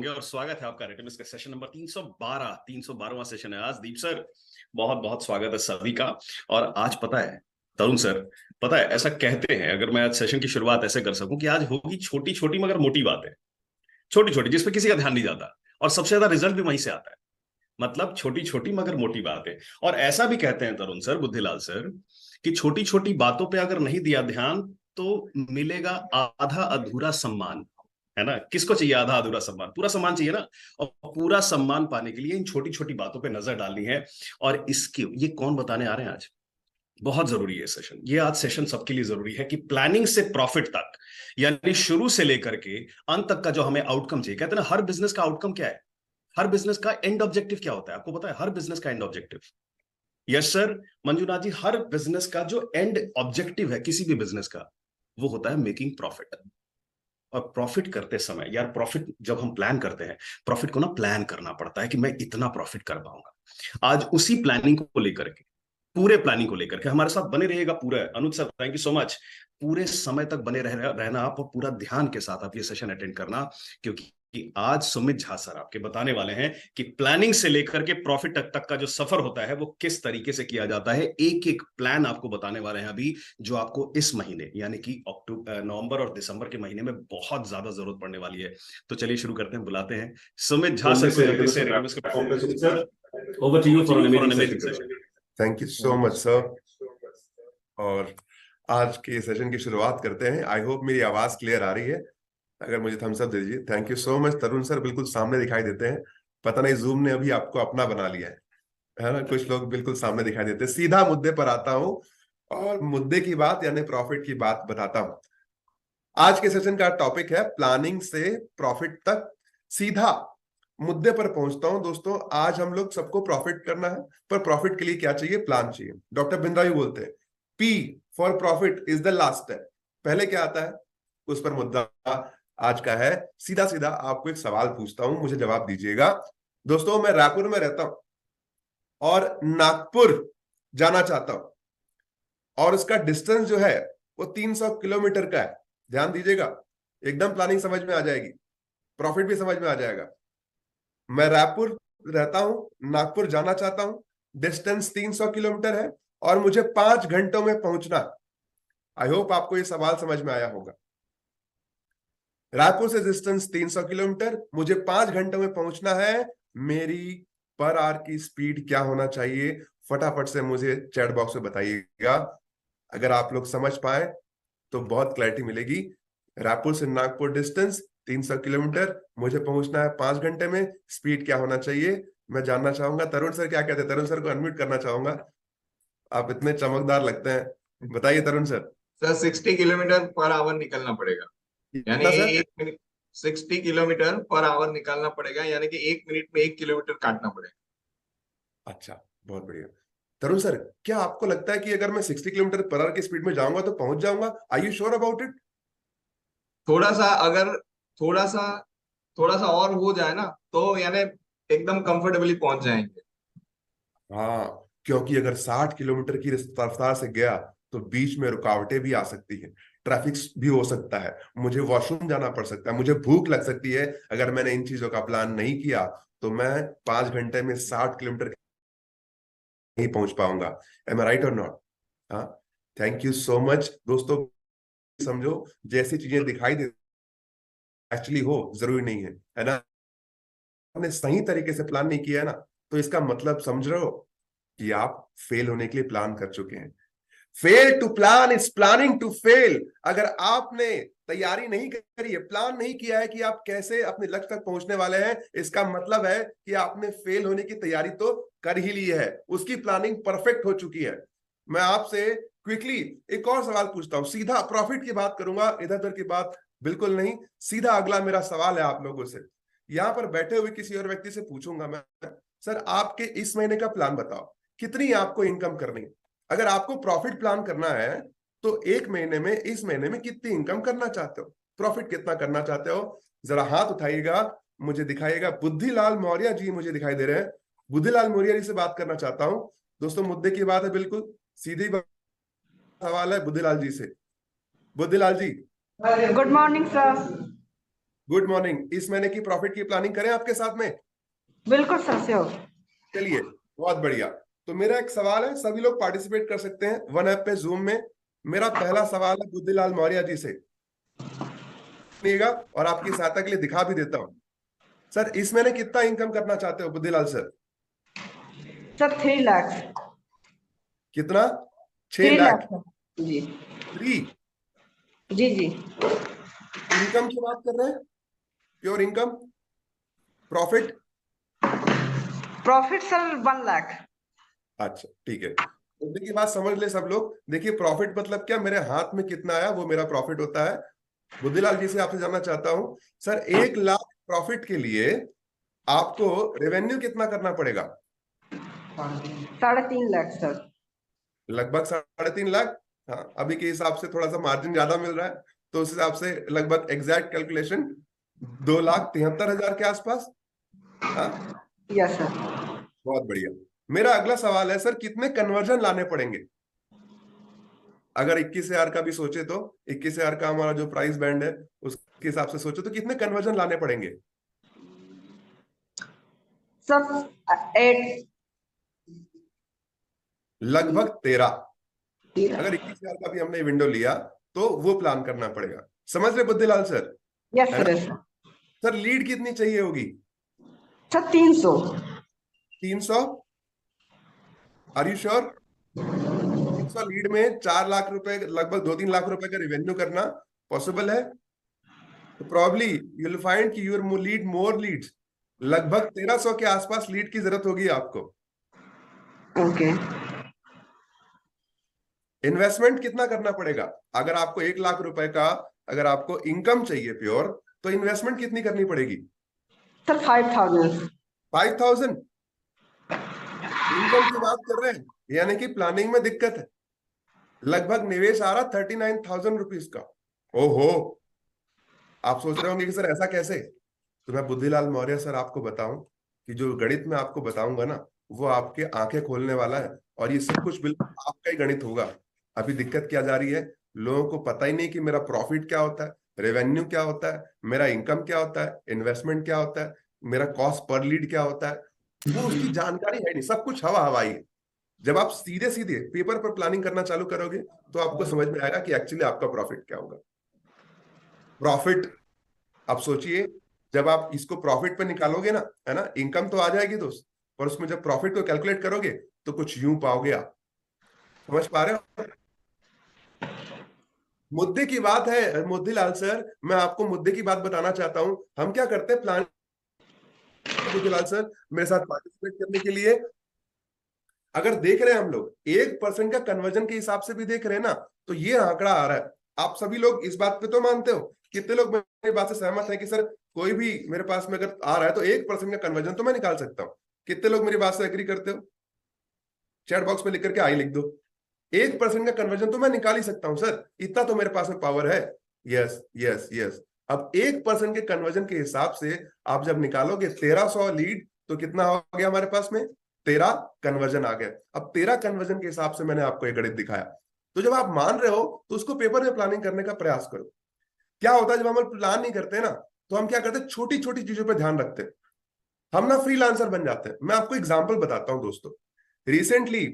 होंगे और स्वागत है आपका रेटिमिस के सेशन नंबर 312वां सेशन है आज। दीप सर, बहुत बहुत स्वागत है सभी का। और आज पता है तरुण सर, पता है ऐसा कहते हैं, अगर मैं आज सेशन की शुरुआत ऐसे कर सकूं कि आज होगी छोटी छोटी मगर मोटी बातें, छोटी छोटी जिसपे किसी का ध्यान नहीं जाता और सबसे ज्यादा रिजल्ट भी वहीं से आता है। मतलब छोटी छोटी मगर मोटी बातें। और ऐसा भी कहते हैं तरुण सर, बुद्धिलाल सर, कि छोटी छोटी बातों पे अगर नहीं दिया ध्यान तो मिलेगा आधा अधूरा सम्मान। है ना? किसको चाहिए आधा अधूरा सम्मान? पूरा सम्मान चाहिए ना। और पूरा सम्मान पाने के लिए इन छोटी छोटी बातों पे नजर डालनी है। और इसकी ये कौन बताने आ रहे हैं आज? बहुत जरूरी है सेशन। ये आज सेशन सबके लिए जरूरी है कि प्लानिंग से प्रॉफिट तक, यानी शुरू से लेकर के अंत तक का जो हमें आउटकम चाहिए। कहते हैं ना, हर बिजनेस का आउटकम क्या है? हर बिजनेस का एंड ऑब्जेक्टिव क्या होता है? आपको पता है हर बिजनेस का end objective? Yes sir Manjunath ji, हर बिजनेस का जो एंड ऑब्जेक्टिव है किसी भी बिजनेस का, वो होता है मेकिंग प्रॉफिट। और प्रॉफिट करते समय यार, प्रॉफिट जब हम प्लान करते हैं, प्रॉफिट को ना प्लान करना पड़ता है कि मैं इतना प्रॉफिट कर पाऊंगा। आज उसी प्लानिंग को लेकर के, पूरे प्लानिंग को लेकर के हमारे साथ बने रहिएगा पूरे। Anuj sir, thank you so much. पूरे समय तक बने रहना आप, और पूरा ध्यान के साथ आप ये सेशन अटेंड करना, क्योंकि आज सुमित झा सर आपके बताने वाले हैं कि प्लानिंग से लेकर के प्रॉफिट तक का जो सफर होता है वो किस तरीके से किया जाता है। एक एक प्लान आपको बताने वाले हैं अभी, जो आपको इस महीने यानी कि अक्टूबर, नवंबर और दिसंबर के महीने में बहुत ज्यादा जरूरत पड़ने वाली है। तो चलिए शुरू करते हैं, बुलाते हैं सुमित झा सर को जल्दी से। Over to you for an amazing session. Thank you so much sir. और आज के सेशन की शुरुआत करते हैं। आई होप मेरी आवाज क्लियर आ रही है। अगर मुझे थम्स अप दे दीजिए। Thank you so much. Tarun sir बिल्कुल सामने दिखाई देते हैं। पता नहीं जूम ने अभी आपको अपना बना लिया है ना? कुछ लोग बिल्कुल सामने दिखाई देते हैं। सीधा मुद्दे पर आता हूं और मुद्दे की बात यानी प्रॉफिट की बात बताता हूं। आज के सेशन का टॉपिक है प्लानिंग से प्रॉफिट तक। सीधा मुद्दे पर पहुंचता हूं दोस्तों। आज हम लोग सबको प्रॉफिट करना है, पर प्रॉफिट के लिए क्या चाहिए? प्लान चाहिए। डॉक्टर बिंद्रा भी बोलते हैं P for profit is the last step. पहले क्या आता है, उस पर मुद्दा आज का है। सीधा सीधा आपको एक सवाल पूछता हूं, मुझे जवाब दीजिएगा। दोस्तों, मैं रायपुर में रहता हूं और नागपुर जाना चाहता हूं, और उसका डिस्टेंस जो है वो 300 किलोमीटर का है। ध्यान दीजिएगा, एकदम प्लानिंग समझ में आ जाएगी, प्रॉफिट भी समझ में आ जाएगा। मैं रायपुर रहता हूं, नागपुर जाना चाहता हूं, डिस्टेंस 300 किलोमीटर है और मुझे 5 घंटों में पहुंचना। आई होप आपको ये सवाल समझ में आया होगा। रायपुर से डिस्टेंस 300 किलोमीटर, मुझे 5 घंटों में पहुंचना है। मेरी पर आवर की स्पीड क्या होना चाहिए? फटाफट से मुझे चैट बॉक्स में बताइएगा। अगर आप लोग समझ पाए तो बहुत क्लैरिटी मिलेगी। रायपुर से नागपुर डिस्टेंस 300 किलोमीटर, मुझे पहुंचना है 5 घंटे में, स्पीड क्या होना चाहिए मैं जानना चाहूंगा। तरुण सर क्या कहते हैं? तरुण सर को अनम्यूट करना चाहूंगा। आप इतने चमकदार लगते हैं, बताइए Tarun sir. Sir 60 kilometre per hour निकलना पड़ेगा, यानी sir 1 minute 60 kilometre per hour निकालना पड़ेगा, यानी कि 1 मिनट में 1 किलोमीटर काटना पड़ेगा। अच्छा, बहुत बढ़िया। तरुण सर, क्या आपको लगता है कि अगर मैं 60 किलोमीटर पर आवर की स्पीड में जाऊंगा तो पहुंच जाऊंगा? Are you sure about it? थोड़ा सा अगर थोड़ा सा थोड़ा सा और हो जाए ना तो यानी एकदम कंफर्टेबली पहुंच जाएंगे। हाँ, क्योंकि अगर 60 किलोमीटर की रफ्तार से गया तो बीच में रुकावटें भी आ सकती है, ट्रैफिक भी हो सकता है, मुझे वॉशरूम जाना पड़ सकता है, मुझे भूख लग सकती है। अगर मैंने इन चीजों का प्लान नहीं किया तो मैं 5 घंटे में 60 किलोमीटर नहीं पहुंच पाऊंगा। एम आई राइट और नॉट? हाँ, थैंक यू सो मच दोस्तों। समझो, जैसी चीजें दिखाई दे एक्चुअली हो जरूरी नहीं है ना? आपने सही तरीके से प्लान नहीं किया है ना, तो इसका मतलब समझ रहे हो कि आप फेल होने के लिए प्लान कर चुके हैं। Fail to plan is planning to fail. अगर आपने तैयारी नहीं करी है, प्लान नहीं किया है कि आप कैसे अपने लक्ष्य तक पहुंचने वाले हैं, इसका मतलब है कि आपने फेल होने की तैयारी तो कर ही ली है, उसकी प्लानिंग परफेक्ट हो चुकी है। मैं आपसे क्विकली एक और सवाल पूछता हूं, सीधा प्रॉफिट की बात करूंगा, इधर उधर की बात बिल्कुल नहीं। सीधा अगला मेरा सवाल है आप लोगों से। यहां पर बैठे हुए किसी और व्यक्ति से पूछूंगा मैं, सर आपके इस महीने का प्लान बताओ, कितनी आपको इनकम करनी है? अगर आपको प्रॉफिट प्लान करना है तो एक महीने में, इस महीने में कितनी इनकम करना चाहते हो, प्रॉफिट कितना करना चाहते हो? जरा हाथ उठाइएगा, मुझे दिखाइएगा। बुद्धिलाल मौर्य जी मुझे दिखाई दे रहे हैं। बुद्धिलाल मौर्य जी से बात करना चाहता हूं। दोस्तों, मुद्दे की बात है, बिल्कुल सीधी सवाल है बुद्धिलाल जी से। Buddhilal ji, good morning sir. Good morning. इस महीने की प्रॉफिट की प्लानिंग करें आपके साथ में? बिल्कुल सर से हो। चलिए, बहुत बढ़िया। तो मेरा एक सवाल है, सभी लोग पार्टिसिपेट कर सकते हैं वन ऐप पे, जूम में। मेरा पहला सवाल है बुद्धिलाल मौर्य जी से, सुनिएगा, और आपकी सहायता के लिए दिखा भी देता हूं। सर, इस महीने कितना इनकम करना चाहते हो बुद्धिलाल सर? सर 3 लाख। कितना? 6 3 लाख? लाख सर। जी 3? जी जी। इनकम की बात कर रहे हैं? Pure income, profit? Profit sir 1 lakh. अच्छा, ठीक है। मुद्दे की बात समझ ले सब लोग। देखिए, प्रॉफिट मतलब क्या, मेरे हाथ में कितना आया वो मेरा प्रॉफिट होता है। बुद्धिलाल जी से आपसे जानना चाहता हूं, सर 1 लाख प्रॉफिट के लिए आपको रेवेन्यू कितना करना पड़ेगा? 3.5 लाख सर। लगभग 3.5 लाख। हाँ, अभी के हिसाब से थोड़ा सा मार्जिन ज्यादा मिल रहा है, तो उस हिसाब से लगभग एग्जैक्ट कैलकुलेशन 2,73,000 के आसपास। हाँ, यस सर। बहुत बढ़िया। मेरा अगला सवाल है, सर कितने कन्वर्जन लाने पड़ेंगे? अगर 21,000 का भी सोचे तो, 21,000 का हमारा जो प्राइस बैंड है उसके हिसाब से सोचे तो कितने कन्वर्जन लाने पड़ेंगे? सर 8। लगभग 13। अगर 21,000 का भी हमने विंडो लिया तो वो प्लान करना पड़ेगा। समझ रहे बुद्धिलाल सर? यस है सर ना? Yes sir. सर लीड कितनी चाहिए होगी? Sir 300। 300? Are you sure? 300 lead में 4 लाख रुपए, लगभग 2-3 लाख रुपए का रिवेन्यू करना पॉसिबल है? तो प्रॉब्ली यू विल फाइंड कि यूर लीड मोर लीड्स, लगभग 1,300 के आसपास लीड की जरूरत होगी आपको। ओके। इन्वेस्टमेंट कितना करना पड़ेगा? अगर आपको 1 लाख रुपए का, अगर आपको इनकम चाहिए प्योर, तो इन्वेस्टमेंट कितनी करनी पड़ेगी? सर 5,000। 5,000? इनकम की बात कर रहे हैं, यानी कि प्लानिंग में दिक्कत है। लगभग निवेश आ रहा 39,000 रुपीज का। ओहो, आप सोच रहे होंगे कि सर ऐसा कैसे? तो मैं बुद्धिलाल मौर्य सर आपको बताऊं कि जो गणित मैं आपको बताऊंगा ना, वो आपके आंखें खोलने वाला है, और ये सब कुछ बिल्कुल आपका ही गणित होगा। अभी दिक्कत क्या जा रही है, लोगों को पता ही नहीं कि मेरा प्रॉफिट क्या होता है, रेवेन्यू क्या होता है, मेरा इनकम क्या होता है, इन्वेस्टमेंट क्या होता है, मेरा कॉस्ट पर लीड क्या होता है, वो उसकी जानकारी है नहीं, सब कुछ हवा हवाई है। जब आप सीधे सीधे पेपर पर प्लानिंग करना चालू करोगे तो आपको समझ में आएगा कि एक्चुअली आपका प्रॉफिट क्या होगा। प्रॉफिट, आप सोचिए, जब आप इसको प्रॉफिट पे निकालोगे ना, है ना, इनकम तो आ जाएगी दोस्त, पर उसमें जब प्रॉफिट को कैलकुलेट करोगे तो कुछ यूं पाओगे आप। समझ पा रहे हो? मुद्दे की बात है मोतीलाल सर, मैं आपको मुद्दे की बात बताना चाहता हूं। हम क्या करते हैं प्लान, मोतीलाल सर मेरे साथ पार्टिसिपेट करने के लिए, अगर देख रहे हैं हम लोग 1% का कन्वर्जन के हिसाब से भी देख रहे हैं ना, तो ये आंकड़ा आ रहा है। आप सभी लोग इस बात पे तो मानते हो? कितने लोग मेरी बात से सहमत हैं कि सर कोई भी मेरे पास में अगर आ रहा है तो 1% का कन्वर्जन तो मैं निकाल सकता हूँ? कितने लोग मेरी बात से एग्री करते हो? चैट बॉक्स में लिख करके आई लिख दो। 1% का कन्वर्जन तो मैं निकाल ही सकता हूं सर, इतना तो मेरे पास में पावर है। Yes yes yes. अब 1% के कन्वर्जन के हिसाब से आप जब निकालोगे 1,300 लीड, तो कितना हो गया हमारे पास में? 13 कन्वर्जन आ गया। अब 13 कन्वर्जन के हिसाब से मैंने आपको एक गणित दिखाया। तो जब आप मान रहे हो तो उसको पेपर में प्लानिंग करने का प्रयास करो। क्या होता है जब हम प्लान नहीं करते ना, तो हम क्या करते हैं, छोटी छोटी चीजों पर ध्यान रखते हैं, हम ना फ्रीलांसर बन जाते हैं। मैं आपको एग्जांपल बताता हूं दोस्तों। रिसेंटली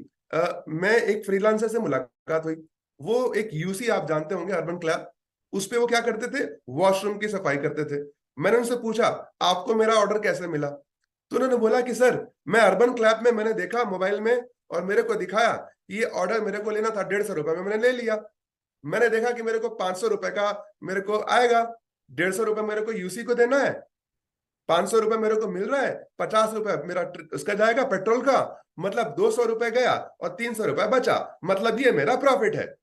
मैं एक फ्रीलांसर से मुलाकात हुई। वो एक यूसी, आप जानते होंगे, अर्बन क्लैप, उस पे वो क्या करते थे, वॉशरूम की सफाई करते थे। मैंने उनसे पूछा आपको मेरा ऑर्डर कैसे मिला? तो उन्होंने बोला कि सर मैं अर्बन क्लैप में मैंने देखा मोबाइल में, और मेरे को दिखाया, ये ऑर्डर मेरे को लेना था 150 रुपए में, मैंने ले लिया। मैंने देखा कि मेरे को 500 रुपए का मेरे को आएगा, 150 रुपए मेरे को यूसी को देना है, 500 रुपए मेरे को मिल रहा है, 50 रुपए मेरा उसका जाएगा पेट्रोल का, मतलब 200 रुपए गया और 300 रुपए बचा, मतलब ये मेरा प्रॉफिट है।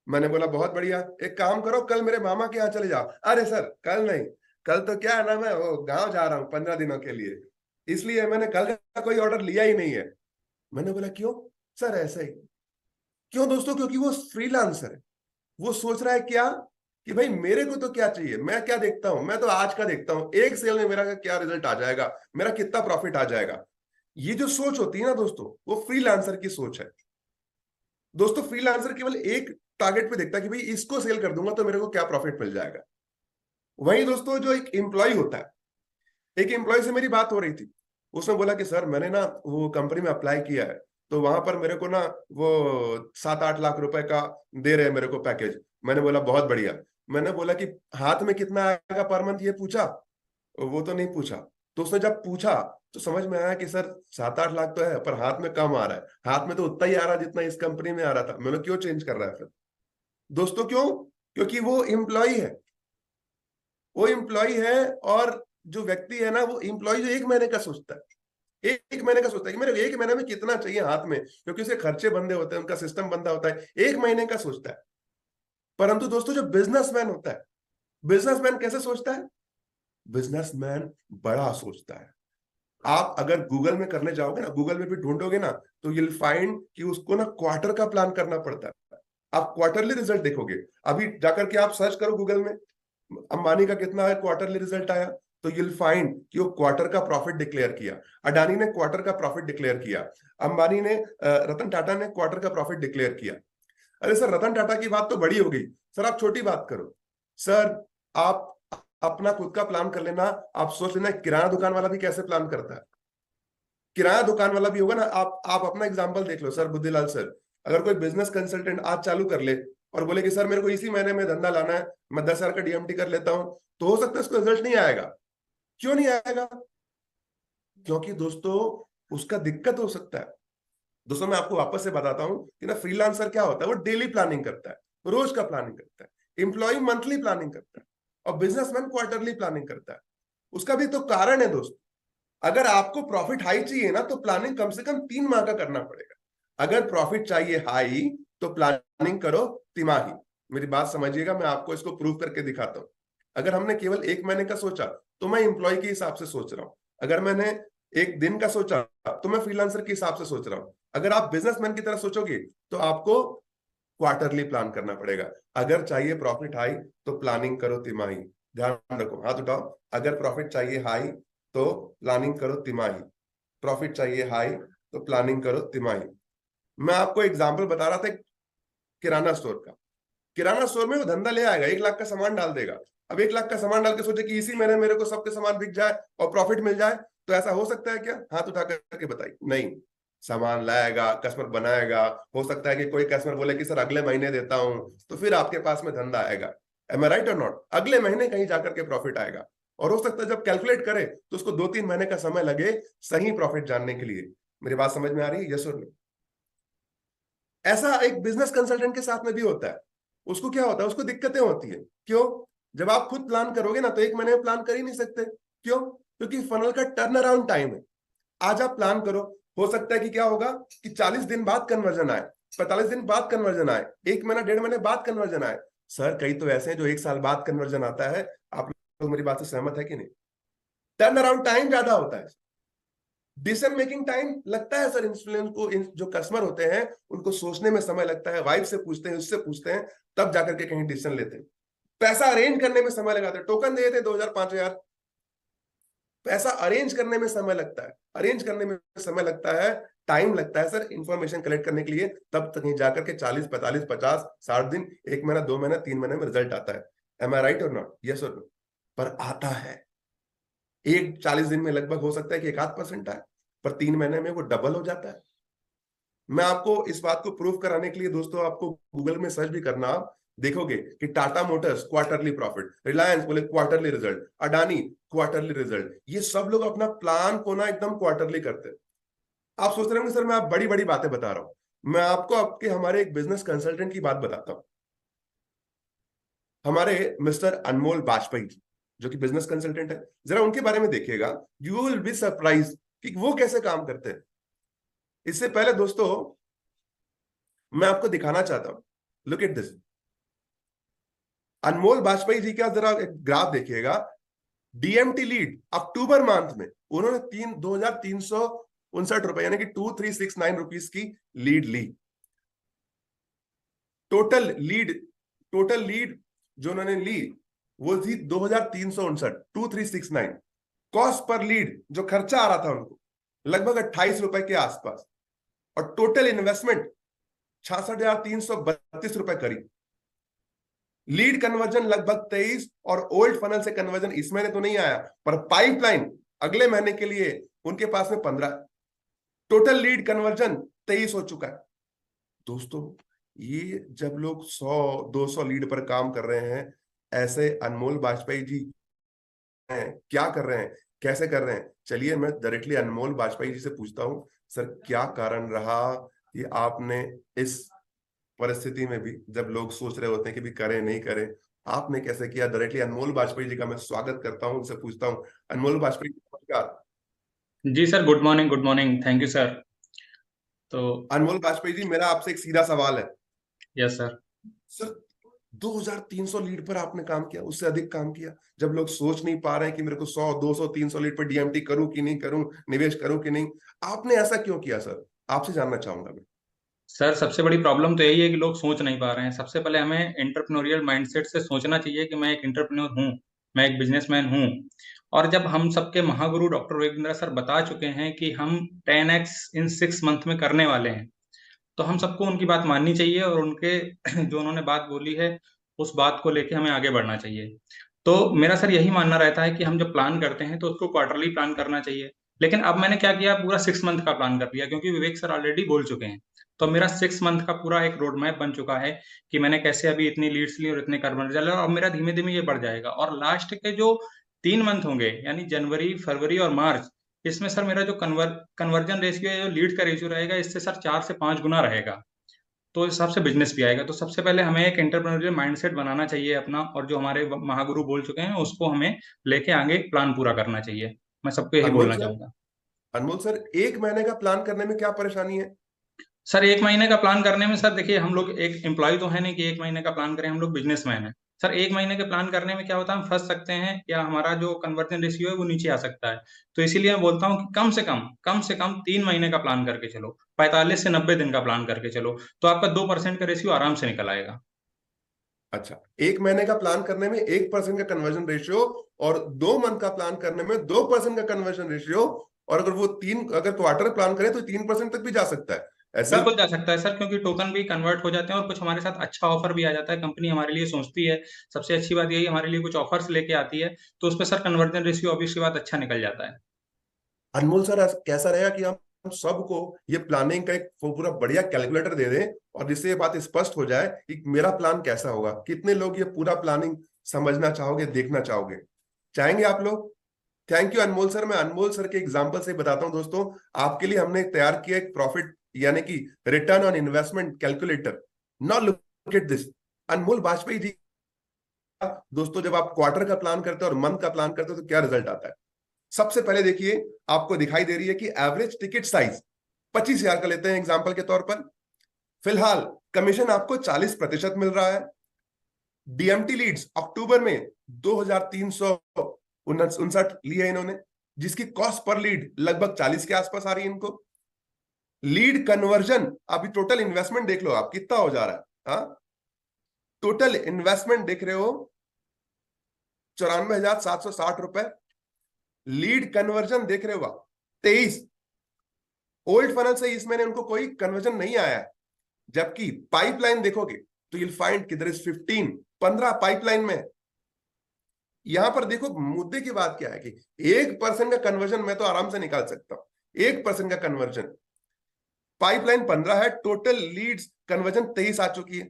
मैंने बोला बहुत बढ़िया, एक काम करो कल मेरे मामा के यहाँ चले जाओ। अरे सर कल नहीं, कल तो क्या है ना, मैं वो गाँव जा रहा हूँ 15 दिनों के लिए, इसलिए मैंने कल का कोई ऑर्डर लिया ही नहीं है। मैंने बोला क्यों? सर ऐसे ही। क्यों दोस्तों? क्योंकि वो फ्रीलांसर है। वो सोच रहा है क्या, कि भाई मेरे को तो क्या चाहिए, मैं क्या देखता हूं, मैं तो आज का देखता हूं, एक सेल में मेरा क्या रिजल्ट आ जाएगा, मेरा कितना प्रॉफिट आ जाएगा। ये जो सोच होती है ना दोस्तों, वो फ्रीलांसर की सोच है। दोस्तों फ्रीलांसर केवल एक टारगेट पे देखता है कि भाई इसको सेल कर दूंगा तो मेरे को क्या प्रॉफिट मिल जाएगा। वहीं दोस्तों जो एक एम्प्लॉय होता है, एक एम्प्लॉय से मेरी बात हो रही थी, उसने बोला कि सर मैंने ना वो कंपनी में अप्लाई किया है, तो वहां पर मेरे को ना वो 7-8 लाख रुपए का दे रहे हैं मेरे को पैकेज। मैंने बोला बहुत बढ़िया। मैंने बोला कि हाथ में कितना आएगा पर मंथ, ये पूछा? वो तो नहीं पूछा। तो उसने जब पूछा तो समझ में आया कि सर 7-8 लाख तो है, पर हाथ में कम आ रहा है, हाथ में तो उतना ही आ रहा है जितना इस कंपनी में आ रहा था। मैंने क्यों चेंज कर रहा है फिर? दोस्तों क्यों? क्योंकि वो एम्प्लॉय है, वो एम्प्लॉय है। और जो व्यक्ति है ना, वो एम्प्लॉय जो 1 महीने का सोचता है, एक महीने का सोचता है कि मेरे 1 महीने में कितना चाहिए हाथ में, क्योंकि उसके खर्चे बंधे होते हैं, उनका सिस्टम बंधा होता है, 1 महीने का सोचता है। परंतु दोस्तों जो बिजनेसमैन होता है, बिजनेसमैन कैसे सोचता है? बिजनेसमैन बड़ा सोचता है। आप अगर गूगल में करने जाओगे ना, गूगल में भी ढूंढोगे ना, तो you'll फाइंड कि उसको ना क्वार्टर का प्लान करना पड़ता है। आप क्वार्टरली रिजल्ट देखोगे, अभी जाकर के आप सर्च करो गूगल में, अंबानी का कितना है क्वार्टरली रिजल्ट आया, तो you'll फाइंड कि वो क्वार्टर का प्रॉफिट डिक्लेयर किया, अडानी ने क्वार्टर का प्रॉफिट डिक्लेयर किया, अंबानी ने रतन टाटा ने क्वार्टर का प्रॉफिट डिक्लेयर किया। अरे सर रतन टाटा की बात तो बड़ी हो गई, सर आप छोटी बात करो। सर आप अपना खुद का प्लान कर लेना। आप सोच लेना किराना दुकान वाला भी कैसे प्लान करता है, किराना दुकान वाला भी होगा ना। आप अपना एग्जांपल देख लो सर, बुद्धिलाल सर। अगर कोई बिजनेस कंसल्टेंट आज चालू कर ले और बोले कि सर मेरे को इसी महीने में धंधा लाना है, मैं 10,000 का डीएमटी कर लेता हूं, तो हो सकता है उसको रिजल्ट नहीं आएगा। क्यों नहीं आएगा? क्योंकि दोस्तों उसका दिक्कत हो सकता है। दोस्तों मैं आपको वापस से बताता हूं कि ना फ्रीलांसर क्या होता है, वो डेली प्लानिंग करता है, रोज का प्लानिंग करता है। एम्प्लॉय मंथली प्लानिंग करता है और बिजनेसमैन क्वार्टरली प्लानिंग करता है। उसका भी तो कारण है दोस्त। अगर आपको प्रॉफिट हाई चाहिए ना, तो प्लानिंग कम से कम 3 माह का करना पड़ेगा। अगर प्रॉफिट चाहिए हाई, तो प्लानिंग करो तिमाही। मेरी बात समझिएगा, मैं आपको इसको प्रूव करके दिखाता हूं। अगर हमने केवल 1 महीने का सोचा, तो मैं एम्प्लॉय के हिसाब से सोच रहा हूं। अगर मैंने 1 दिन का सोचा, तो मैं फ्रीलांसर के हिसाब से सोच रहा हूं। अगर आप बिजनेसमैन की तरह सोचोगे, तो आपको क्वार्टरली प्लान करना पड़ेगा। अगर चाहिए प्रॉफिट हाई, तो प्लानिंग करो तिमाही। ध्यान रखो, हाथ उठाओ। अगर प्रॉफिट चाहिए हाई, तो प्लानिंग करो तिमाही। प्रॉफिट चाहिए हाई, तो प्लानिंग करो तिमाही। मैं आपको एग्जांपल बता रहा था किराना स्टोर का। किराना स्टोर में वो धंधा ले आएगा, 1 लाख का सामान डाल देगा। अब 1 लाख का सामान डाल के सोचे कि इसी महीने मेरे को सबके सामान बिक जाए और प्रॉफिट मिल जाए, तो ऐसा हो सकता है क्या? हाथ उठा करके बताइए। नहीं। सामान लाएगा, कस्टमर बनाएगा, हो सकता है कि कोई कस्टमर बोले कि सर अगले महीने देता हूं, तो फिर आपके पास में धंधा आएगा। एम आई राइट और नॉट? अगले महीने कहीं जाकर के प्रॉफिट आएगा। और हो सकता है जब कैलकुलेट करे तो उसको 2-3 महीने का समय लगे सही प्रॉफिट जानने के लिए। मेरी बात समझ में आ रही है? यस और नो? ऐसा एक बिजनेस कंसल्टेंट के साथ में भी होता है। उसको क्या होता है? उसको दिक्कतें होती है। क्यों? जब आप खुद प्लान करोगे ना, तो 1 महीने में प्लान कर ही नहीं सकते। क्यों? क्योंकि फनल का टर्न अराउंड टाइम है। आज आप प्लान करो, हो सकता है कि क्या होगा कि 40 दिन बाद कन्वर्जन आए, 45 दिन बाद कन्वर्जन आए, 1 महीना 1.5 महीने बाद कन्वर्जन आए। सर कई तो ऐसे हैं जो 1 साल बाद कन्वर्जन आता है। आप लोग मेरी बात से सहमत है कि नहीं? टर्न अराउंड टाइम ज्यादा होता है, डिसीजन मेकिंग टाइम लगता है सर। इंफ्लुएंस को जो कस्टमर होते हैं उनको सोचने में समय लगता है, वाइफ से पूछते हैं, उससे पूछते हैं, तब जाकर के कहीं डिसीजन लेते हैं। पैसा अरेंज करने में समय लगाते हैं, टोकन दे देते हैं 2,000-5,000, पैसा अरेंज करने में समय लगता है, अरेंज करने में समय लगता है, टाइम लगता है सर इंफॉर्मेशन कलेक्ट करने के लिए। तब तक जाकर के 40, 45, 50, 60 दिन, 1 महीना, 2 महीना, 3 महीने में रिजल्ट आता है। एम आई राइट और नॉट? यस और नो? पर आता है। एक 40 दिन में लगभग हो सकता है कि 1-8% आए, पर 3 महीने में वो डबल हो जाता है। मैं आपको इस बात को प्रूव कराने के लिए दोस्तों, आपको गूगल में सर्च भी करना, आप देखोगे कि Tata Motors quarterly profit, Reliance बोले quarterly result, Adani quarterly result, ये सब लोग अपना प्लान को ना एकदम क्वार्टरली करते हैं। आप सोच रहे होंगे सर मैं आप बड़ी बड़ी बातें बता रहा हूं। मैं आपको आपके हमारे एक बिजनेस कंसल्टेंट की बात बताता हूं। हमारे मिस्टर अनमोल बाजपेयी जी, जो कि बिजनेस कंसल्टेंट है, जरा उनके बारे में देखिएगा। यू विल बी सरप्राइज कि वो कैसे काम करते हैं। इससे पहले दोस्तों मैं आपको दिखाना चाहता हूं, look at this. Anmol Bajpai जी का जरा एक ग्राफ देखिएगा। डीएमटी लीड अक्टूबर मंथ में उन्होंने 2,359 रुपए यानी कि 2,369 रुपीज की लीड ली। टोटल लीड जो उन्होंने ली वो थी 2,359, 2,369। कॉस्ट पर लीड जो खर्चा आ रहा था उनको लगभग 28 रुपए के आसपास, और टोटल इन्वेस्टमेंट 66,332 रुपए करीब। लीड कन्वर्जन लगभग 23 और ओल्ड फनल से कन्वर्जन इस महीने तो नहीं आया, पर पाइपलाइन अगले महीने के लिए उनके पास में 15, टोटल लीड कन्वर्जन 23 हो चुका है। दोस्तों ये जब लोग 100-200 लीड पर काम कर रहे हैं, ऐसे अनमोल बाजपेयी जी हैं, क्या कर रहे हैं, कैसे कर रहे हैं? चलिए मैं डायरेक्टली अनमोल बाजपेयी जी से पूछता हूं, सर क्या कारण रहा कि आपने इस परिस्थिति में भी, जब लोग सोच रहे होते हैं कि भी करें नहीं करें, आपने कैसे किया? डायरेक्टली अनमोल बाजपेयी जी का मैं स्वागत करता हूं, उनसे पूछता हूं। अनमोल बाजपेयी जी, नमस्कार। जी sir, good morning, thank you sir. तो अनमोल बाजपेयी जी, मेरा आपसे एक सीधा सवाल है। Yes sir. सर 2300 लीड पर आपने काम किया, उससे अधिक काम किया, जब लोग सोच नहीं पा रहे हैं कि मेरे को 100 200 300 लीड पर डीएमटी करूं कि नहीं करूं, निवेश करूं कि नहीं, आपने ऐसा क्यों किया सर? आपसे जानना चाहूंगा मैं। सर सबसे बड़ी प्रॉब्लम तो यही है कि लोग सोच नहीं पा रहे हैं। सबसे पहले हमें एंटरप्रेन्योरियल माइंडसेट से सोचना चाहिए कि मैं एक एंटरप्रेन्योर हूँ, मैं एक बिजनेसमैन हूँ। और जब हम सबके महागुरु डॉक्टर योगेंद्र सर बता चुके हैं कि हम 10x इन 6 मंथ में करने वाले हैं, तो हम सबको उनकी बात माननी चाहिए और उनके जो उन्होंने बात बोली है, उस बात को लेके हमें आगे बढ़ना चाहिए। तो मेरा सर यही मानना रहता है कि हम जब प्लान करते हैं तो उसको क्वार्टरली प्लान करना चाहिए। लेकिन अब मैंने क्या किया, पूरा 6 मंथ का प्लान कर लिया, क्योंकि विवेक सर ऑलरेडी बोल चुके हैं। तो मेरा 6 मंथ का पूरा एक रोड मैप बन चुका है कि मैंने कैसे अभी इतनी लीड्स ली और इतने कन्वर्जन, और मेरा धीमे-धीमे ये बढ़ जाएगा। और लास्ट के जो 3 मंथ होंगे, यानी जनवरी, फरवरी और मार्च, इसमें सर मेरा जो कन्वर्जन रेशियो है, जो लीड का रेशियो रहेगा, इससे सर 4 से 5 गुना रहेगा। तो इस हिसाब से बिजनेस भी आएगा। तो सबसे पहले हमें एक एंटरप्रेन्योरियल माइंडसेट बनाना चाहिए अपना, और जो हमारे महागुरु बोल चुके हैं उसको हमें लेके आगे प्लान पूरा करना चाहिए। मैं सबको यही अनमोल बोलना सर, चाहूंगा। अनमोल सर, 1 महीने का प्लान करने में क्या परेशानी है? सर 1 महीने का प्लान करने में सर देखिए, हम लोग एक एम्प्लॉय तो है नहीं कि 1 महीने का प्लान करें, हम लोग बिजनेसमैन हैं। सर 1 महीने के प्लान करने में क्या होता है, हम फंस सकते हैं या हमारा जो कन्वर्जन रेशियो है वो नीचे आ सकता है। तो इसीलिए मैं बोलता हूँ कि कम से कम 3 महीने का प्लान करके चलो, 45 से 90 दिन का प्लान करके चलो, तो आपका 2% का रेशियो आराम से निकल आएगा। अच्छा, 1 महीने का प्लान करने में 1% का कन्वर्जन रेशियो, और 2 मंथ का प्लान करने में 2% का कन्वर्जन रेशियो, और अगर क्वार्टर प्लान करें तो 3% तक भी जा सकता है, ऐसा? बिल्कुल जा सकता है सर, क्योंकि टोकन भी कन्वर्ट हो जाते हैं और कुछ हमारे साथ अच्छा ऑफर भी आ जाता है। कंपनी हमारे लिए सोचती है, सबसे अच्छी बात यही, हमारे लिए कुछ ऑफर्स लेके आती है, तो उसपे सर कन्वर्जन रेशियो ऑब्वियस सी बात अच्छा निकल जाता है। अनमोल सर, कैसा रहेगा कि हम सबको ये प्लानिंग का एक पूरा बढ़िया कैलकुलेटर दे दें, और जिससे ये बात स्पष्ट हो जाए कि मेरा प्लान कैसा होगा? कितने लोग ये पूरा प्लानिंग समझना चाहोगे, देखना चाहोगे, चाहेंगे आप लोग? Thank you Anmol sir. मैं अनमोल सर के एग्जांपल से बताता हूं दोस्तों, आपके लिए हमने तैयार किया एक प्रॉफिट यानी कि return on investment calculator. Now look at this. Anmol Bajpai ji, दोस्तों जब आप क्वार्टर का प्लान करते हो और मंथ का प्लान करते हो तो क्या रिजल्ट आता है? सबसे पहले देखिए, आपको दिखाई दे रही है कि एवरेज टिकट साइज 25,000 का लेते हैं एग्जाम्पल के तौर पर। फिलहाल कमीशन आपको 40% मिल रहा है। डीएमटी लीड्स अक्टूबर में 2359 लिए इन्होंने, जिसकी कॉस्ट पर लीड लगभग 40 के आसपास आ रही है इनको। लीड कन्वर्जन, अभी टोटल इन्वेस्टमेंट देख लो आप कितना हो जा रहा है। हाँ, टोटल इन्वेस्टमेंट देख रहे हो 94,760 रुपए। लीड कन्वर्जन देख रहे हो आप 23। ओल्ड फनल से इस महीने उनको कोई कन्वर्जन नहीं आया है, जबकि पाइपलाइन देखोगे तो you'll find कि there is 15 पाइपलाइन में। यहां पर देखो मुद्दे की बात क्या है कि 1% का कन्वर्जन मैं तो आराम से निकाल सकता हूं, 1% का कन्वर्जन। पाइपलाइन 15 है, टोटल लीड्स कन्वर्जन 23 आ चुकी है।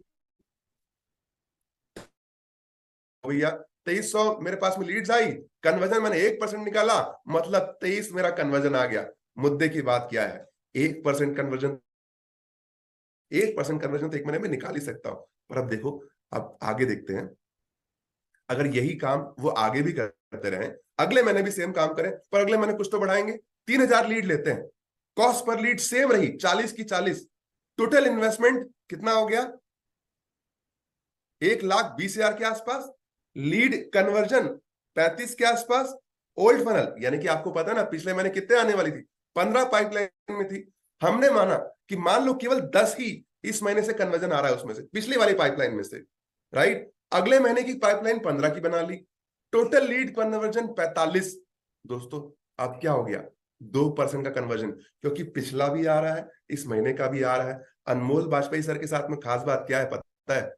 भैया 2300 मेरे पास में लीड्स आई, कन्वर्जन मैंने 1% निकाला, मतलब 23 मेरा कन्वर्जन आ गया। मुद्दे की बात क्या है, 1% कन्वर्जन, 1% कन्वर्जन तो 1 महीने में निकाल ही सकता हूं। पर अब देखो, अब आगे देखते हैं, अगर यही काम वो आगे भी करते रहे, अगले महीने भी सेम काम करें, पर अगले महीने कुछ तो बढ़ाएंगे। 3,000 लीड लेते हैं, कॉस्ट पर लीड सेम रही 40 की 40, टोटल इन्वेस्टमेंट कितना हो गया, 1,20,000 के आसपास। लीड कन्वर्जन 35 के आसपास। ओल्ड फनल यानी कि आपको पता है ना पिछले महीने कितने आने वाली थी, 15 पाइपलाइन में थी। हमने माना कि मान लो केवल 10 ही इस महीने से कन्वर्जन आ रहा है उसमें से, पिछली वाली पाइपलाइन में से, राइट। अगले महीने की पाइपलाइन 15 की बना ली, टोटल लीड कन्वर्जन 45। दोस्तों अब क्या हो गया, 2% का कन्वर्जन, क्योंकि पिछला भी आ रहा है, इस महीने का भी आ रहा है। अनमोल बाजपेयी सर के साथ में खास बात क्या है पता है,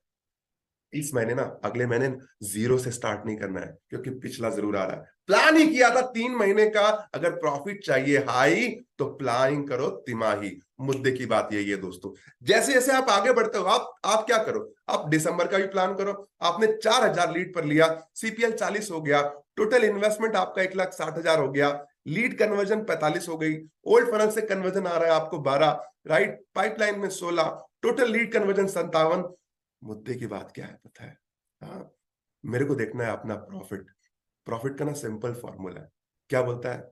इस महीने ना, अगले महीने 0 से स्टार्ट नहीं करना है, क्योंकि पिछला जरूर आ रहा है। प्लान ही किया था 3 महीने का, अगर प्रॉफिट चाहिए हाई तो प्लानिंग करो तिमाही। मुद्दे की बात यही है दोस्तों। जैसे जैसे आप आगे बढ़ते हो, आप क्या करो, आप दिसंबर का भी प्लान करो। आपने 4000 लीड पर लिया, सीपीएल 40 हो गया, टोटल इन्वेस्टमेंट आपका 1,60,000 हो गया, लीड कन्वर्जन 45 हो गई, ओल्ड फनल से कन्वर्जन आ रहा है आपको 12, राइट, पाइपलाइन में 16, टोटल लीड कन्वर्जन 57। मुद्दे की बात क्या है पता है? हाँ, मेरे को देखना है अपना प्रॉफिट। प्रॉफिट का ना सिंपल फॉर्मूला है। क्या बोलता है,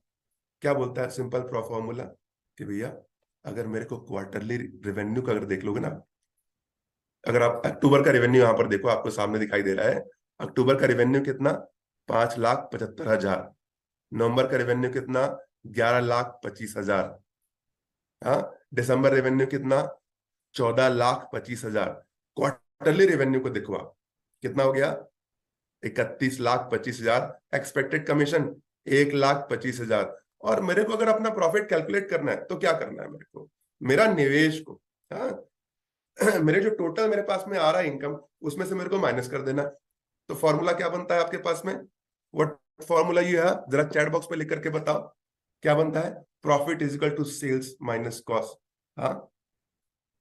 क्या बोलता है सिंपल फॉर्मूला? कि भैया अगर मेरे को क्वार्टरली रेवेन्यू का अगर देख लोगे ना, अगर आप अक्टूबर का रेवेन्यू यहां पर देखो, आपको सामने दिखाई दे रहा है। अक्टूबर का रेवेन्यू कितना? 5,75,000। नवंबर का रेवेन्यू कितना? 11,25,000। हाँ, दिसंबर रेवेन्यू कितना? 14,25,000। क्वार्टरली रेवेन्यू को देखो आप, कितना हो गया? 31,25,000। Expected commission 1,25,000। और मेरे को अगर अपना प्रॉफिट कैलकुलेट करना है तो क्या करना है मेरे को? मेरा निवेश को, हाँ, मेरे जो टोटल मेरे पास में आ रहा है इनकम, उसमें से मेरे को माइनस कर देना। तो फॉर्मूला क्या बनता है आपके पास में? व्हाट फॉर्मूला यू है, जरा चैट बॉक्स पे लिख करके बताओ क्या बनता है। Profit is equal to sales minus cost. हाँ,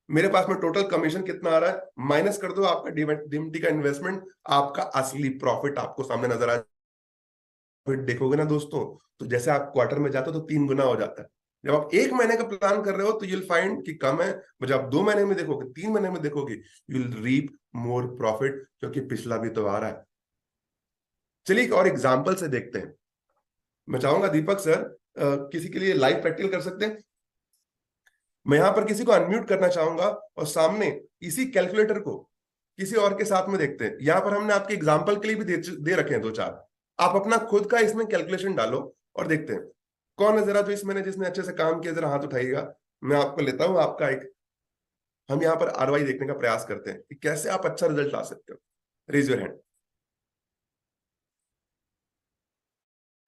मेरे पास में टोटल कमीशन कितना आ रहा है, माइनस कर दो आपका डीएमटी का इन्वेस्टमेंट, आपका असली प्रॉफिट आपको सामने नजर आ। फिर देखोगे ना दोस्तों, तो जैसे आप क्वार्टर में जाते हो तो 3 गुना हो जाता है। जब आप 1 महीने का प्लान कर रहे हो तो यूल फाइंड कि कम है। जब आप 2 महीने में देखोगे, 3 महीने में देखोगे, यूल रीप मोर प्रॉफिट, क्योंकि पिछला भी तो आ रहा है। चलिए एक और एग्जाम्पल से देखते हैं। मैं चाहूंगा दीपक सर किसी के लिए लाइव प्रैक्टिकल कर सकते हैं। मैं यहां पर किसी को अनम्यूट करना चाहूंगा और सामने इसी कैलकुलेटर को किसी और के साथ में देखते हैं। यहां पर हमने आपके एग्जाम्पल के लिए भी दे रखे हैं 2-4। आप अपना खुद का इसमें कैलकुलेशन डालो और देखते हैं कौन है जरा जो इसमें जिसने अच्छे से काम किया, जरा हाथ उठाइएगा। मैं आपको लेता हूं आपका एक, हम यहाँ पर आरवाई देखने का प्रयास करते हैं कि कैसे आप अच्छा रिजल्ट ला सकते हो। Raise your hand.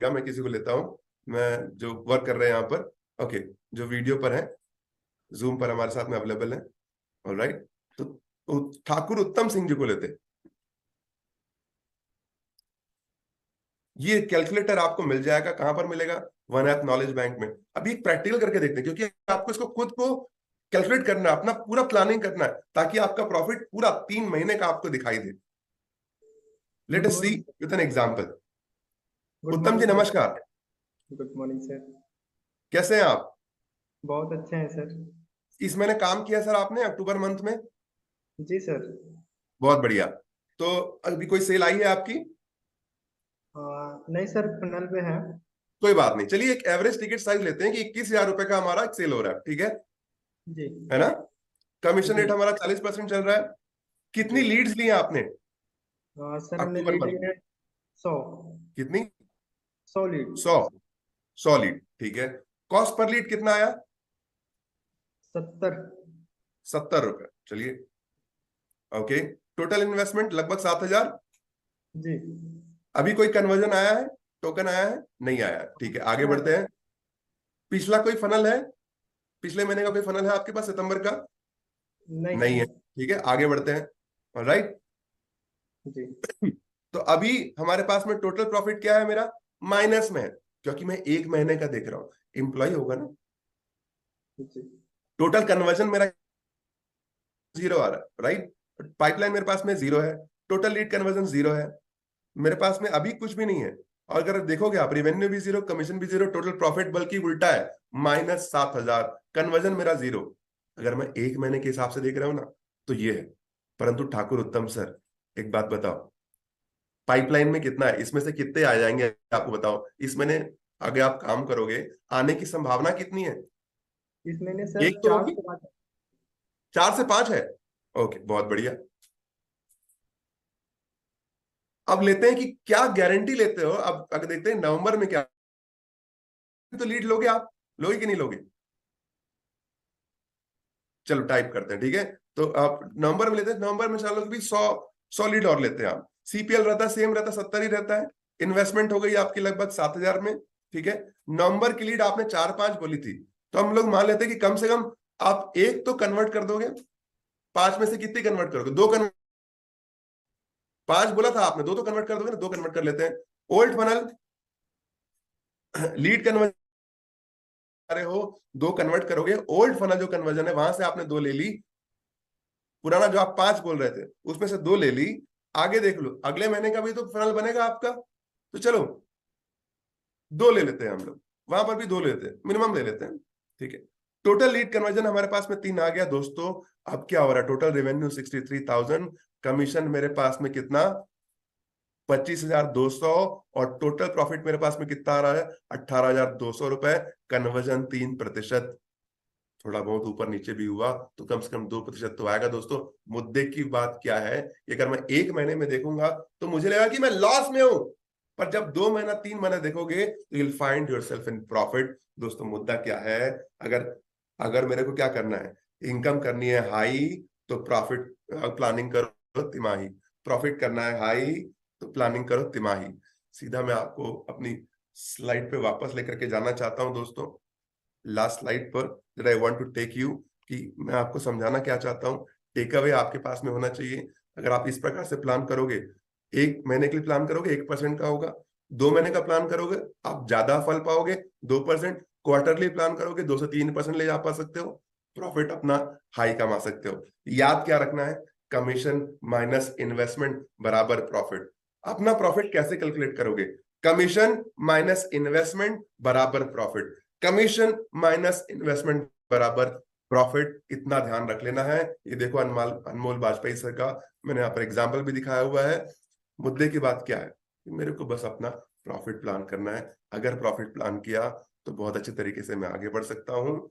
क्या मैं किसी को लेता हूं, मैं जो वर्क कर रहे हैं यहाँ पर, ओके, जो वीडियो पर है, जूम पर हमारे साथ में अवेलेबल है। ऑलराइट, तो ठाकुर उत्तम सिंह जी को लेते हैं। ये कैलकुलेटर आपको मिल जाएगा, कहां पर मिलेगा? वन ऐप नॉलेज बैंक में। अभी एक प्रैक्टिकल करके देखते हैं, क्योंकि आपको इसको खुद को कैलकुलेट करना है, अपना पूरा प्लानिंग करना है, ताकि आपका प्रॉफिट पूरा 3 महीने का आपको दिखाई दे। Let us see with an example. Uttam ji नमस्कार, गुड मॉर्निंग सर। कैसे हैं आप? बहुत अच्छे हैं सर। इस महीने काम किया सर आपने अक्टूबर मंथ में? जी सर। बहुत बढ़िया। तो अभी कोई सेल आई है आपकी? नहीं सर, फनल पे है। कोई बात नहीं, चलिए एक एवरेज टिकट साइज लेते हैं कि 21,000 रुपए का हमारा एक सेल हो रहा है, ठीक है? जी। है ना? कमीशन जी। रेट हमारा 40% चल रहा है। कितनी जी। लीड्स ली हैं आपने सर हमने अक्टूबर लीड मंथ? है 100। कितनी? 100 लीड। 100 लीड, ठीक है। कॉस्ट पर लीड कितना आया? 70। 70 रुपए, चलिए, ओके। टोटल इन्वेस्टमेंट लगभग 7,000। जी। अभी कोई कन्वर्जन आया है, टोकन आया है? नहीं आया है, ठीक है, आगे बढ़ते हैं। पिछला कोई फनल है, पिछले महीने का कोई फनल है आपके पास सितंबर का? नहीं नहीं है, सर। ठीक है, आगे बढ़ते हैं। ऑलराइट, जी। तो अभी हमारे पास में टोटल प्रॉफिट क्या है मेरा? माइनस में है, क्योंकि मैं 1 महीने का देख रहा हूं। एम्प्लॉय होगा ना, जी। टोटल कन्वर्जन मेरा 0 आ रहा है, राइट। पाइपलाइन मेरे पास में 0 है, टोटल लीड कन्वर्जन 0 है, मेरे पास में अभी कुछ भी नहीं है। और अगर देखोगे आप, रेवेन्यू भी 0, कमीशन भी 0, टोटल प्रॉफिट बल्कि उल्टा है, -7,000, कन्वर्जन मेरा 0। अगर मैं 1 महीने के हिसाब से देख रहा हूं ना, तो ये है। परंतु ठाकुर उत्तम सर, एक बात बताओ, पाइपलाइन में कितना है, इसमें से कितने आ जाएंगे आपको बताओ? इस महीने अगर आप काम करोगे, आने की संभावना कितनी है? इस महीने सर एक तो 4 होगी, से 5। 4 से 5 है, ओके, बहुत बढ़िया। अब लेते हैं कि क्या गारंटी लेते हो। अब अगर देखते हैं नवंबर में क्या, तो लीड लोगे आप, लोगे कि नहीं लोगे? चलो टाइप करते हैं, ठीक है। तो आप नवंबर में लेते हैं, नवंबर में चलो भी 100 लीड और लेते हैं आप। सीपीएल रहता है सेम, रहता 70 ही रहता है। इन्वेस्टमेंट हो गई आपकी लगभग 7,000 में, ठीक है। नवंबर की लीड आपने 4-5 बोली थी, तो हम लोग मान लेते हैं कि कम से कम आप एक तो कन्वर्ट कर दोगे। 5 में से कितनी कन्वर्ट करोगे? 2 कन्वर्ट। 5 बोला था आपने, 2 तो कन्वर्ट कर दोगे ना, 2 कन्वर्ट कर लेते हैं। ओल्ड फनल लीड कन्वर्जन रहे हो, 2 कन्वर्ट करोगे। ओल्ड फनल जो कन्वर्जन है वहां से आपने 2 ले ली, पुराना जो आप 5 बोल रहे थे उसमें से 2 ले ली। आगे देख लो, अगले महीने का भी तो फनल बनेगा आपका, तो चलो 2 ले लेते हैं हम लोग, वहां पर भी 2 लेते हैं, मिनिमम ले लेते हैं, ठीक है। टोटल लीड कन्वर्जन हमारे पास में 3 आ गया दोस्तों। अब क्या हो रहा है, टोटल रेवेन्यू 63,000, कमीशन मेरे पास में कितना 25,200, और टोटल प्रॉफिट मेरे पास में कितना आ रहा है 18,200 रुपए। कन्वर्जन 3%, थोड़ा बहुत ऊपर नीचे भी हुआ तो कम से कम 2% तो आएगा दोस्तों। मुद्दे की बात क्या है, अगर मैं 1 महीने में देखूंगा तो मुझे लगेगा कि मैं लॉस में हूं, पर जब 2 महीना 3 महीना देखोगे तो you will find yourself in profit. दोस्तों मुद्दा क्या है, अगर मेरे को क्या करना है, इनकम करनी है हाई तो प्रॉफिट प्लानिंग करो तिमाही, प्रॉफिट करना है हाई तो प्लानिंग करो तिमाही। सीधा मैं आपको अपनी स्लाइड पे वापस लेकर के जाना चाहता हूं दोस्तों, लास्ट स्लाइड पर that I want to take you, कि मैं आपको समझाना क्या चाहता हूं। टेक अवे आपके पास में होना चाहिए। अगर आप इस प्रकार से प्लान करोगे, 1 महीने के लिए प्लान करोगे 1% का होगा, 2 महीने का प्लान करोगे आप ज्यादा फल पाओगे 2%, क्वार्टरली प्लान करोगे 2 से 3% ले जा पा सकते हो, प्रॉफिट अपना हाई कमा सकते हो। याद क्या रखना है, कमीशन माइनस इन्वेस्टमेंट बराबर प्रॉफिट। अपना प्रॉफिट कैसे कैलकुलेट करोगे, कमीशन माइनस इन्वेस्टमेंट बराबर प्रॉफिट, कमीशन माइनस इन्वेस्टमेंट बराबर प्रॉफिट, इतना ध्यान रख लेना है। ये देखो अनमोल वाजपेयी सर का मैंने यहाँ पर एग्जाम्पल भी दिखाया हुआ है। मुद्दे की बात क्या है, मेरे को बस अपना प्रॉफिट प्लान करना है। अगर प्रॉफिट प्लान किया तो बहुत अच्छे तरीके से मैं आगे बढ़ सकता हूँ।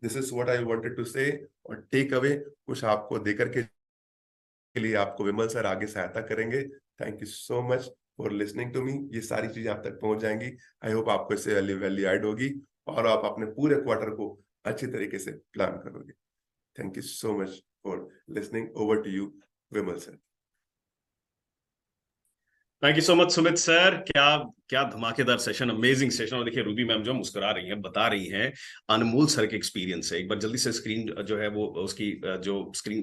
This is what I wanted to say. और टेक अवे कुछ आपको देकर के लिए आपको विमल सर आगे सहायता करेंगे। Thank you so much for listening to me. ये सारी चीजें आप तक पहुंच जाएंगी। आई होप आपको इससे वैल्यू ऐड होगी और आप अपने पूरे क्वार्टर को अच्छी तरीके से प्लान करोगे। Thank you so much for listening. Over to you Vimal sir. Thank you so much Sumit sir, क्या क्या धमाकेदार सेशन, अमेजिंग सेशन। और देखिए रूबी मैम जो मुस्कुरा रही हैं, बता रही हैं अनमोल सर के एक्सपीरियंस है। एक बार जल्दी से स्क्रीन जो है वो उसकी जो स्क्रीन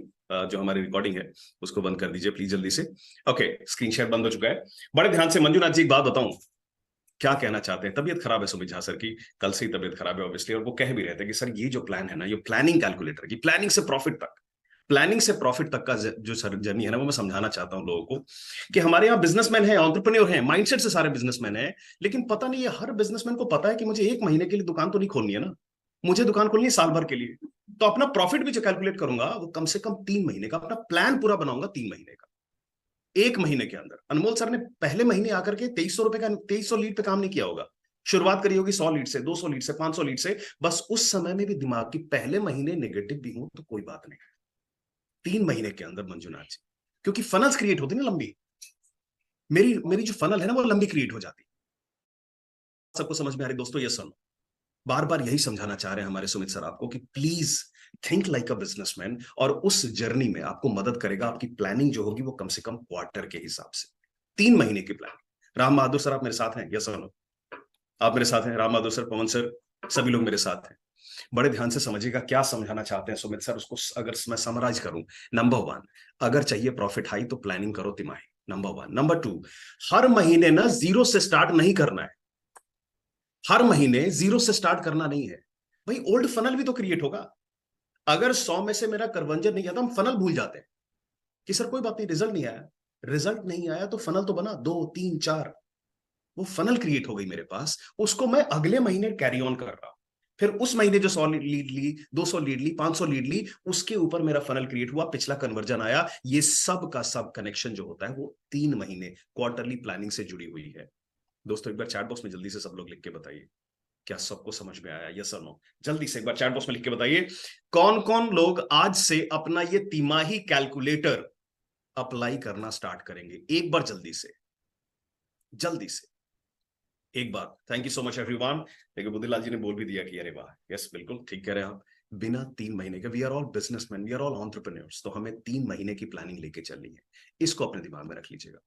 जो हमारी रिकॉर्डिंग है उसको बंद कर दीजिए प्लीज जल्दी से। ओके, स्क्रीन शेयर बंद हो चुका है। बड़े ध्यान से मंजुनाथ जी एक बात बताऊं, क्या कहना चाहते हैं। तबीयत खराब है सुमित झा सर की, कल से ही तबीयत खराब है ऑब्वियसली, और वो कह भी रहे थे कि सर ये जो प्लान है ना, ये प्लानिंग कैलकुलेटर की, प्लानिंग से प्रॉफिट तक का जो सर जर्नी है ना, वो मैं समझाना चाहता हूं लोगों को कि हमारे यहाँ बिजनेसमैन है, एंटरप्रेन्योर हैं, माइंडसेट से सारे बिजनेसमैन हैं, लेकिन पता नहीं है हर बिजनेसमैन को पता है कि मुझे 1 महीने के लिए दुकान तो नहीं खोलनी है ना, मुझे दुकान खोलनी है साल भर के लिए। तो अपना प्रॉफिट भी जो कैलकुलेट करूंगा वो कम से कम 3 महीने का, अपना प्लान पूरा बनाऊंगा 3 महीने का। 1 महीने के अंदर अनमोल सर ने पहले महीने आकर के 2300 रुपए का 2300 लीड पे काम नहीं किया होगा। शुरुआत करी होगी 100 लीड से, 200 लीड से, 500 लीड से। बस उस समय में भी दिमाग की पहले महीने नेगेटिव भी हो तो कोई बात नहीं, 3 महीने के अंदर मंजुनाथ जी, क्योंकि फनल्स क्रिएट होती है ना लंबी, मेरी जो फनल है ना वो लंबी क्रिएट हो जाती है। सबको समझ में आ रही दोस्तों, ये सुनो, बार बार यही समझाना चाह रहे हैं हमारे सुमित सर आपको कि please think like a businessman, और उस जर्नी में आपको मदद करेगा आपकी प्लानिंग जो होगी वो कम से कम क्वार्टर के हिसाब से, 3 महीने की प्लानिंग। राम बहादुर सर आप मेरे साथ हैं, यस नो, आप मेरे साथ हैं, राम बहादुर सर, पवन सर, सभी लोग मेरे साथ हैं। बड़े ध्यान से समझिएगा क्या समझाना चाहते हैं सुमित सर, उसको अगर मैं समराइज करूं, नंबर 1, अगर चाहिए प्रॉफिट हाई तो प्लानिंग करो तिमाही, नंबर 1। नंबर 2, हर महीने ना जीरो से स्टार्ट नहीं करना है, हर महीने जीरो से स्टार्ट करना नहीं है भाई। ओल्ड फनल भी तो क्रिएट होगा। अगर 100 में से मेरा कन्वर्जन नहीं आता, हम फनल भूल जाते हैं कि सर कोई बात नहीं, रिजल्ट नहीं आया, रिजल्ट नहीं आया तो फनल तो बना 2 3 4, वो फनल क्रिएट हो गई मेरे पास, उसको मैं अगले महीने कैरी ऑन कर रहा हूं। फिर उस महीने जो 100 लीड ली, 200 लीड ली, 500 लीड ली, उसके ऊपर मेरा फनल क्रिएट हुआ, पिछला कन्वर्जन आया। ये सब का सब कनेक्शन जो होता है वो 3 महीने क्वार्टरली प्लानिंग से जुड़ी हुई है। दोस्तों एक बार चैट बॉक्स में जल्दी से सब लोग लिख के बताइए क्या सबको समझ में आया, यस और नो। जल्दी से एक बार चैट बॉक्स में लिख के बताइए कौन कौन लोग आज से अपना ये तिमाही कैलकुलेटर अप्लाई करना स्टार्ट करेंगे। एक बार जल्दी से एक बार। Thank you so much everyone. देखिए बुद्धिलाल जी ने बोल भी दिया कि अरे वाह, यस बिल्कुल ठीक कह रहे हैं आप, बिना 3 महीने के, we are all businessmen, we are all entrepreneurs, तो हमें 3 महीने की प्लानिंग लेके चलनी है, इसको अपने दिमाग में रख लीजिएगा।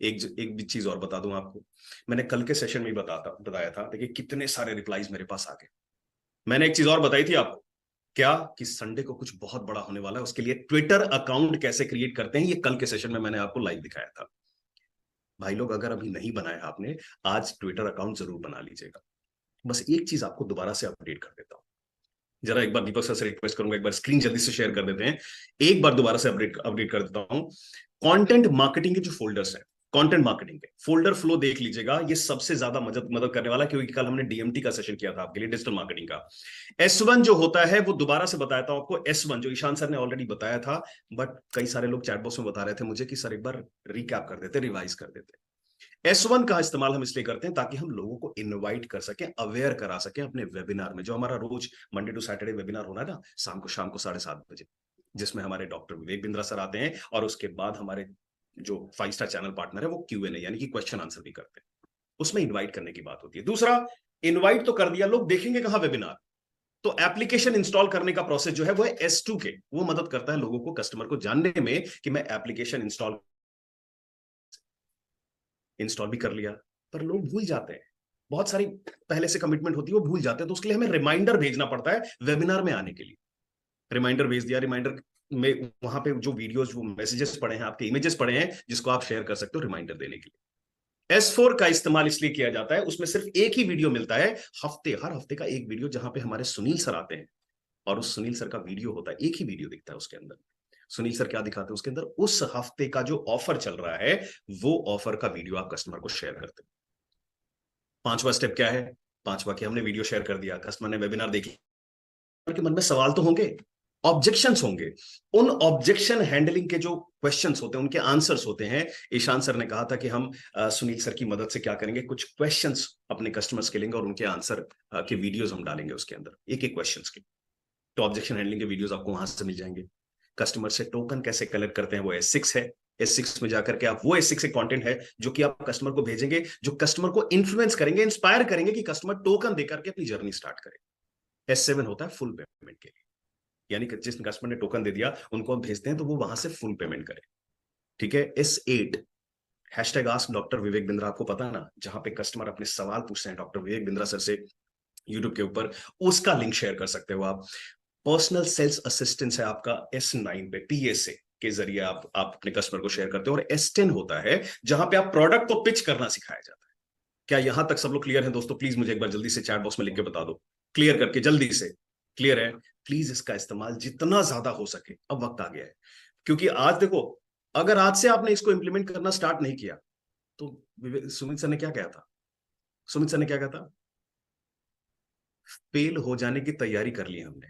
एक चीज और बता दूं आपको, मैंने कल के सेशन में बताया था, देखिए कितने सारे रिप्लाईज मेरे पास आ गए। मैंने एक चीज और बताई थी आपको क्या कि संडे को कुछ बहुत बड़ा होने वाला है, उसके लिए ट्विटर अकाउंट कैसे क्रिएट करते हैं, ये कल के सेशन में मैंने आपको लाइव दिखाया था। भाई लोग, अगर अभी नहीं बनाया आपने, आज ट्विटर अकाउंट जरूर बना लीजिएगा। बस एक चीज आपको दोबारा से अपडेट कर देता हूं, जरा एक बार दीपक सर से रिक्वेस्ट करूंगा, एक बार स्क्रीन जल्दी से शेयर कर देते हैं, एक बार दोबारा से अपडेट कर देता हूं। कंटेंट मार्केटिंग के जो फोल्डर्स हैं, कंटेंट मार्केटिंग के फोल्डर फ्लो देख लीजिएगा, ये सबसे ज्यादा मदद करने वाला, क्योंकि कल हमने डीएमटी का सेशन किया था आपके लिए, डिजिटल मार्केटिंग का। S1 जो होता है वो दोबारा से बताया था आपको, S1 जो ईशान सर ने ऑलरेडी बताया था, बट कई सारे लोग चैट बॉक्स में बता रहे थे मुझे कि सर एक बार रिकैप कर देते, रिवाइज कर देते। S1 का इस्तेमाल हम इसलिए करते हैं ताकि हम लोगों को इनवाइट कर सकें, अवेयर करा सकें अपने वेबिनार में, जो हमारा रोज मंडे टू सैटरडे वेबिनार होना है ना, शाम को 7:30 बजे, जिसमें हमारे डॉक्टर विवेक बिंद्रा सर आते हैं, और उसके बाद हमारे जो 5 स्टार चैनल पार्टनर है वो Q&A यानी कि क्वेश्चन आंसर भी करते हैं। उसमें इनवाइट करने की बात होती है। दूसरा, इनवाइट तो कर दिया, लोग देखेंगे कहां वेबिनार, तो एप्लीकेशन इंस्टॉल करने का प्रोसेस जो है वो है S2 के, वो मदद करता है लोगों को, कस्टमर को जानने में कि मैं एप्लीकेशन इंस्टॉल भी कर लिया, पर लोग भूल जाते हैं, बहुत सारी पहले से कमिटमेंट होती है वो भूल जाते हैं, तो उसके लिए हमें रिमाइंडर भेजना पड़ता है वेबिनार में आने के लिए। रिमाइंडर भेज दिया, रिमाइंडर में वहां पे जो वीडियोस, वो मैसेजेस पड़े हैं, आपके इमेजेस पड़े हैं, जिसको आप शेयर कर सकते हो रिमाइंडर देने के लिए। S4 का इस्तेमाल इसलिए किया जाता है, उसमें सिर्फ एक ही वीडियो मिलता है हर हफ्ते का एक वीडियो, जहां पे हमारे सुनील सर आते हैं, और उस सुनील सर का वीडियो होता है, एक ही वीडियो दिखता है उसके अंदर। सुनील सर क्या दिखाते हैं उसके अंदर, उस हफ्ते का जो ऑफर चल रहा है, वो ऑफर का वीडियो आप कस्टमर को शेयर करते हैं। 5वां स्टेप क्या है? 5वां कि हमने वीडियो शेयर कर दिया, कस्टमर ने वेबिनार देखी, उनके मन में सवाल तो होंगे, ऑब्जेक्शंस होंगे, उन ऑब्जेक्शन हैंडलिंग के जो क्वेश्चंस होते हैं, उनके आंसर्स होते हैं। ईशान सर ने कहा था कि हम सुनील सर की मदद से क्या करेंगे, कुछ क्वेश्चंस अपने कस्टमर्स के लेंगे और उनके आंसर के वीडियोस हम डालेंगे उसके अंदर, एक एक क्वेश्चंस के। तो ऑब्जेक्शन हैंडलिंग के वीडियोस आपको वहां से मिल जाएंगे। कस्टमर से टोकन कैसे कलेक्ट करते हैं, वो S6 है। S6 में जाकर के आप, वो S6 एक कंटेंट है जो कि आप कस्टमर को भेजेंगे, जो कस्टमर को इन्फ्लुएंस करेंगे, इंस्पायर करेंगे कि कस्टमर टोकन देकर के अपनी जर्नी स्टार्ट करे। S7 होता है फुल पेमेंट के लिए, यानी कि जिस कस्टमर ने टोकन दे दिया उनको हम भेजते हैं तो वो वहां से फुल पेमेंट करे। ठीक है। S8 #ask doctor Vivek Bindra, आपको पता है ना, जहां पे कस्टमर अपने सवाल पूछते हैं डॉक्टर विवेक बिंद्रा सर से यूट्यूब के ऊपर, उसका लिंक शेयर कर सकते हो आप। पर्सनल सेल्स असिस्टेंस है आपका S9 पे, PSA के जरिए आप अपने कस्टमर को शेयर करते हो। और S10 होता है जहां पे आप प्रोडक्ट को पिच करना सिखाया जाता है। क्या यहां तक सब लोग क्लियर हैं दोस्तों? प्लीज मुझे एक बार जल्दी से चैट बॉक्स में लिख के बता दो, क्लियर करके जल्दी से। क्लियर है? प्लीज इसका इस्तेमाल जितना ज्यादा हो सके, अब वक्त आ गया है, क्योंकि आज देखो, अगर आज से आपने इसको इंप्लीमेंट करना स्टार्ट नहीं किया तो सुमित सर ने क्या कहा था? सुमित सर ने क्या कहा था? फेल हो जाने की तैयारी कर ली हमने,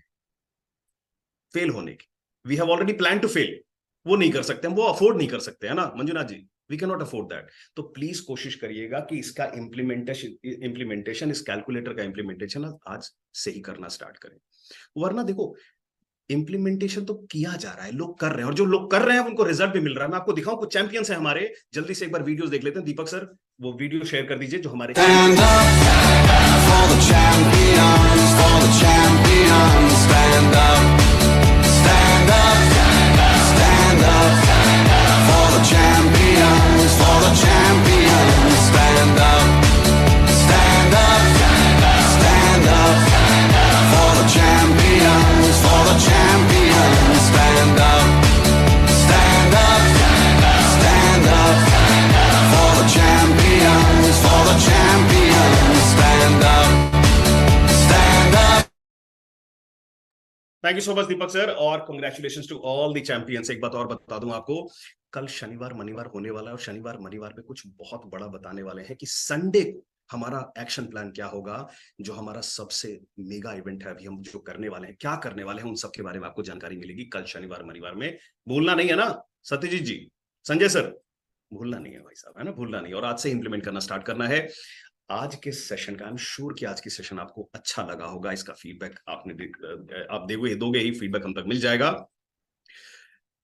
फेल होने की, we have already plan to fail. वो नहीं कर सकते हम, वो अफोर्ड नहीं कर सकते, है ना Manjunath ji? We can not afford that. तो प्लीज कोशिश करिएगा कि इसका इम्प्लीमेंटेशन, इस कैलकुलेटर का इम्प्लीमेंटेशन आज से ही करना स्टार्ट करें, वरना देखो इम्प्लीमेंटेशन तो किया जा रहा है, लोग कर रहे हैं, और जो लोग कर रहे हैं उनको रिजल्ट भी मिल रहा है। मैं आपको दिखाऊं, कुछ चैंपियंस हैं हमारे, जल्दी से एक बार वीडियोस देख लेते हैं। दीपक सर वो वीडियो शेयर कर दीजिए जो हमारे Stand up for the champions, for the champions. Stand up, stand up, stand up for the champions, for the champions. Stand up, stand up, stand up for the champions, for the champions. Stand up, stand up, stand up for the champions, for the champions. Stand up, stand up. Thank you so much Deepak sir, और congratulations to all the champions. एक बात और बता दूं आपको, कल शनिवार मनीवार होने वाला है, और शनिवार मनीवार पे कुछ बहुत बड़ा बताने वाले हैं कि संडे को हमारा एक्शन प्लान क्या होगा, जो हमारा सबसे मेगा इवेंट है अभी हम जो करने वाले हैं, क्या करने वाले हैं, उन सब के बारे में आपको जानकारी मिलेगी कल शनिवार मनीवार में। भूलना नहीं है ना सत्यजीत जी, संजय सर? भूलना नहीं है भाई साहब, है ना, भूलना नहीं। और आज से इंप्लीमेंट करना स्टार्ट करना है। आज के सेशन का, आई एम श्योर कि आज की सेशन आपको अच्छा लगा होगा। इसका फीडबैक आप दोगे ही, फीडबैक हम तक मिल जाएगा।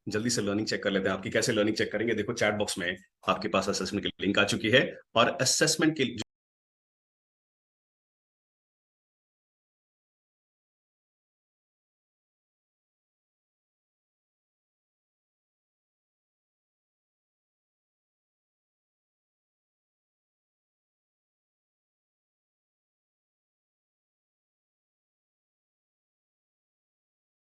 जल्दी से लर्निंग चेक कर लेते हैं। आपकी कैसे लर्निंग चेक करेंगे? देखो चैट बॉक्स में आपके पास असेसमेंट की लिंक आ चुकी है, और असेसमेंट के